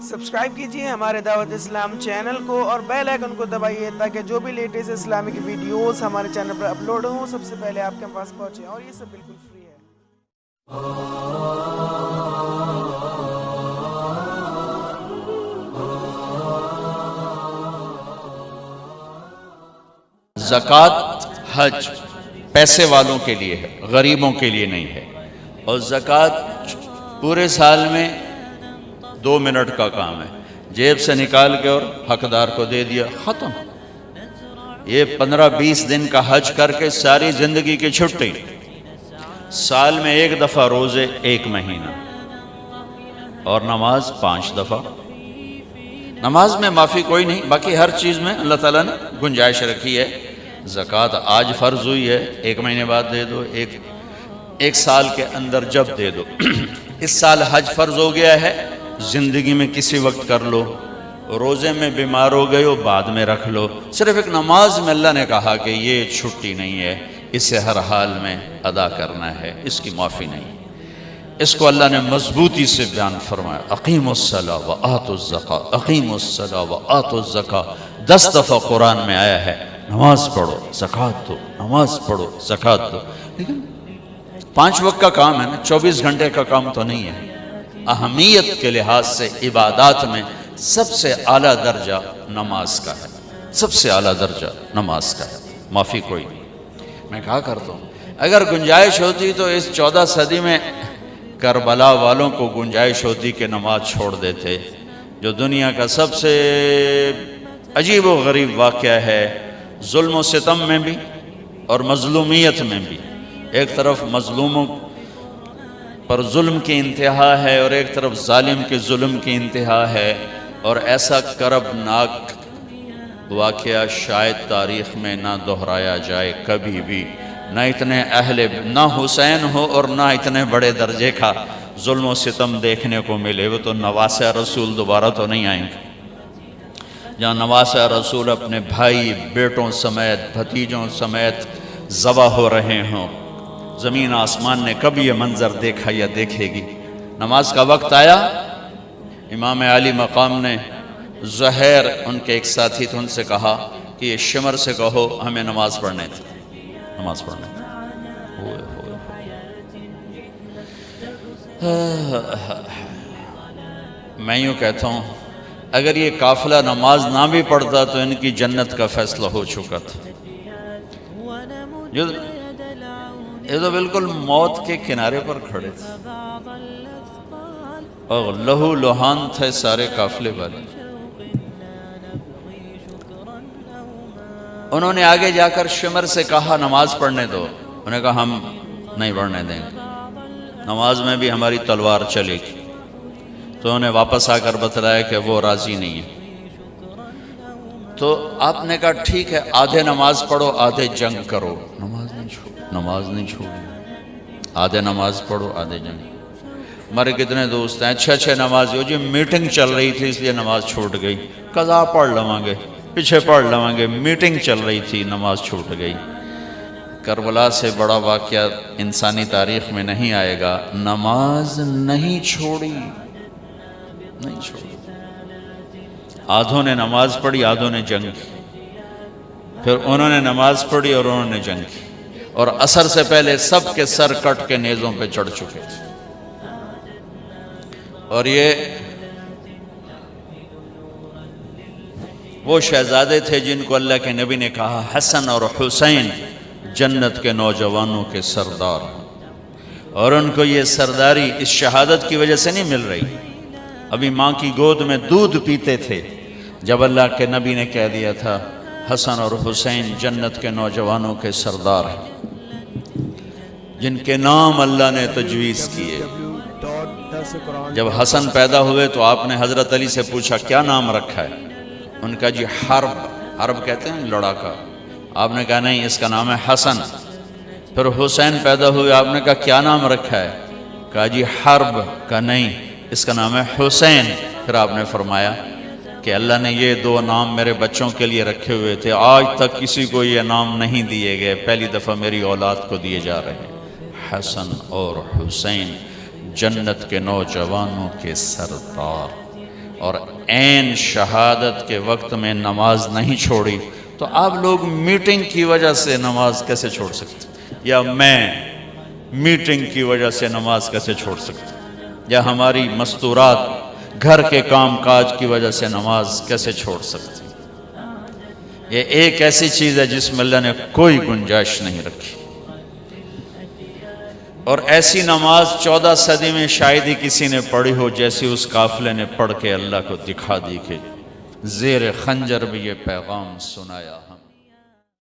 Subscribe کیجئے ہمارے دعوت اسلام چینل کو اور بیل آئیکن کو دبائیے تاکہ جو بھی لیٹسٹ اسلامک ویڈیوز ہمارے چینل پر اپلوڈ ہوں سب سے پہلے آپ کے پاس پہنچیں، اور یہ سب بالکل فری ہے۔ زکوٰۃ حج پیسے والوں کے لیے ہے، غریبوں کے لیے نہیں ہے، اور زکوٰۃ پورے سال میں 2 منٹ کا کام ہے، جیب سے نکال کے اور حقدار کو دے دیا، ختم۔ یہ 15-20 دن کا حج کر کے ساری زندگی کی چھٹی، سال میں 1 دفعہ روزے 1 مہینہ، اور نماز 5 دفعہ۔ نماز میں معافی کوئی نہیں، باقی ہر چیز میں اللہ تعالیٰ نے گنجائش رکھی ہے۔ زکوٰۃ آج فرض ہوئی ہے، 1 مہینے بعد دے دو، ایک سال کے اندر جب دے دو۔ اس سال حج فرض ہو گیا ہے، زندگی میں کسی وقت کر لو، روزے میں بیمار ہو گئے ہو بعد میں رکھ لو، صرف ایک نماز میں اللہ نے کہا کہ یہ چھٹی نہیں ہے، اسے ہر حال میں ادا کرنا ہے، اس کی معافی نہیں۔ اس کو اللہ نے مضبوطی سے بیان فرمایا، اقیموا الصلاۃ وآتوا الزکاۃ، اقیموا الصلاۃ وآتوا الزکاۃ، 10 دفعہ قرآن میں آیا ہے، نماز پڑھو زکوٰۃ دو، نماز پڑھو زکوٰۃ دو۔ لیکن 5 وقت کا کام ہے نا، 24 گھنٹے کا کام تو نہیں ہے۔ اہمیت کے لحاظ سے عبادات میں سب سے اعلیٰ درجہ نماز کا ہے، سب سے اعلیٰ درجہ نماز کا ہے، معافی کوئی نہیں۔ میں کہا کرتا ہوں اگر گنجائش ہوتی تو اس 14 صدی میں کربلا والوں کو گنجائش ہوتی کہ نماز چھوڑ دیتے، جو دنیا کا سب سے عجیب و غریب واقعہ ہے، ظلم و ستم میں بھی اور مظلومیت میں بھی۔ ایک طرف مظلوموں پر ظلم کی انتہا ہے اور ایک طرف ظالم کے ظلم کی انتہا ہے، اور ایسا کربناک واقعہ شاید تاریخ میں نہ دہرایا جائے کبھی بھی، نہ اتنے نہ حسین ہو اور نہ اتنے بڑے درجے کا ظلم و ستم دیکھنے کو ملے۔ وہ تو نواسہ رسول دوبارہ تو نہیں آئیں گے، جہاں نواسہ رسول اپنے بھائی بیٹوں سمیت بھتیجوں سمیت ذبح ہو رہے ہوں۔ زمین آسمان نے کبھی یہ منظر دیکھا یا دیکھے گی؟ نماز کا وقت آیا، امام علی مقام نے زہیر ان کے ایک ساتھی تھے، ان سے کہا کہ یہ شمر سے کہو ہمیں نماز پڑھنے تھے، نماز پڑھنے تھے۔ میں یوں کہتا ہوں اگر یہ قافلہ نماز نہ بھی پڑھتا تو ان کی جنت کا فیصلہ ہو چکا تھا۔ یہ تو بالکل موت کے کنارے پر کھڑے تھے اور لہو لہان تھے سارے قافلے والے۔ انہوں نے آگے جا کر شمر سے کہا نماز پڑھنے دو، انہوں نے کہا ہم نہیں پڑھنے دیں گے، نماز میں بھی ہماری تلوار چلے گی۔ تو انہوں نے واپس آ کر بتلایا کہ وہ راضی نہیں ہے۔ تو آپ نے کہا ٹھیک ہے، آدھے نماز پڑھو آدھے جنگ کرو، نماز نہیں چھوڑی، آدھے نماز پڑھو آدھے جنگ۔ ہمارے کتنے دوست ہیں اچھے نماز ہو جی، میٹنگ چل رہی تھی اس لیے نماز چھوٹ گئی، قضا پڑھ لواں گے، پیچھے پڑھ لواں گے، میٹنگ چل رہی تھی نماز چھوٹ گئی۔ کربلا سے بڑا واقعہ انسانی تاریخ میں نہیں آئے گا، نماز نہیں چھوڑی، نہیں چھوڑی۔ آدھوں نے نماز پڑھی آدھوں نے جنگ کی، پھر انہوں نے نماز پڑھی اور انہوں نے جنگ کی، اور عصر سے پہلے سب کے سر کٹ کے نیزوں پہ چڑھ چکے تھے۔ اور یہ وہ شہزادے تھے جن کو اللہ کے نبی نے کہا حسن اور حسین جنت کے نوجوانوں کے سردار، اور ان کو یہ سرداری اس شہادت کی وجہ سے نہیں مل رہی، ابھی ماں کی گود میں دودھ پیتے تھے جب اللہ کے نبی نے کہہ دیا تھا حسن اور حسین جنت کے نوجوانوں کے سردار ہیں، جن کے نام اللہ نے تجویز کیے۔ جب حسن پیدا ہوئے تو آپ نے حضرت علی سے پوچھا کیا نام رکھا ہے؟ ان کا جی حرب کہتے ہیں لڑاکا۔ آپ نے کہا نہیں اس کا نام ہے حسن۔ پھر حسین پیدا ہوئے، آپ نے کہا کیا نام رکھا ہے؟ کہا جی حرب، کا نہیں اس کا نام ہے حسین۔ پھر آپ نے فرمایا کہ اللہ نے یہ 2 نام میرے بچوں کے لیے رکھے ہوئے تھے، آج تک کسی کو یہ نام نہیں دیے گئے، پہلی دفعہ میری اولاد کو دیے جا رہے ہیں، حسن اور حسین جنت کے نوجوانوں کے سردار، اور عین شہادت کے وقت میں نماز نہیں چھوڑی، تو آپ لوگ میٹنگ کی وجہ سے نماز کیسے چھوڑ سکتے؟ یا میں میٹنگ کی وجہ سے نماز کیسے چھوڑ سکتے؟ یا ہماری مستورات گھر کے کام کاج کی وجہ سے نماز کیسے چھوڑ سکتے؟ یہ ایک ایسی چیز ہے جس میں اللہ نے کوئی گنجائش نہیں رکھی، اور ایسی نماز 14 صدی میں شاید ہی کسی نے پڑھی ہو جیسی اس قافلے نے پڑھ کے اللہ کو دکھا دی کہ زیر خنجر بھی یہ پیغام سنایا۔